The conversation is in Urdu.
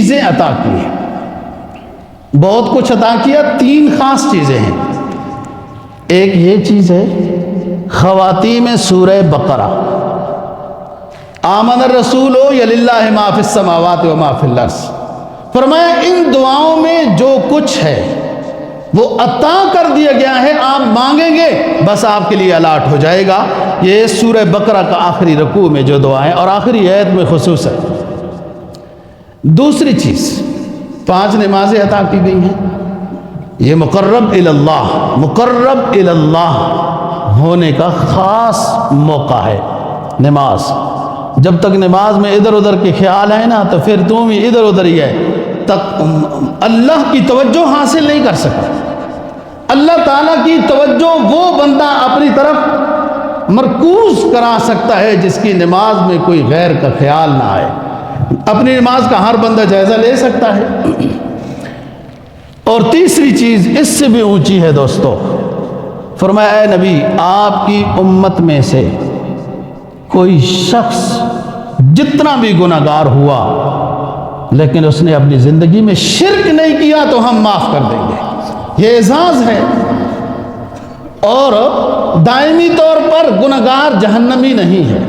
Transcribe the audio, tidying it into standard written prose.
چیزیں عطا کی ہیں، بہت کچھ عطا کیا، 3 خاص چیزیں ہیں۔ ایک یہ چیز ہے خواتیم سورہ بقرہ، آمن الرسول وللہ ما فی السماوات و ما فی الارض، فرمایا ان دعاؤں میں جو کچھ ہے وہ عطا کر دیا گیا ہے، آپ مانگیں گے بس آپ کے لیے الاٹ ہو جائے گا۔ یہ سورہ بقرہ کا آخری رکوع میں جو دعائیں اور آخری آیت میں خصوصاً۔ دوسری چیز 5 نمازیں عطا کی گئی ہیں، یہ مقرب اللہ، مقرب اللہ ہونے کا خاص موقع ہے نماز۔ جب تک نماز میں ادھر ادھر کے خیال ہیں نا تو پھر تم ہی ادھر ادھر ہی ہے، تک اللہ کی توجہ حاصل نہیں کر سکتا۔ اللہ تعالیٰ کی توجہ وہ بندہ اپنی طرف مرکوز کرا سکتا ہے جس کی نماز میں کوئی غیر کا خیال نہ آئے۔ اپنی نماز کا ہر بندہ جائزہ لے سکتا ہے۔ اور تیسری چیز اس سے بھی اونچی ہے دوستو، فرمایا اے نبی آپ کی امت میں سے کوئی شخص جتنا بھی گناہگار ہوا لیکن اس نے اپنی زندگی میں شرک نہیں کیا تو ہم معاف کر دیں گے۔ یہ اعزاز ہے، اور دائمی طور پر گناہگار جہنمی نہیں ہے۔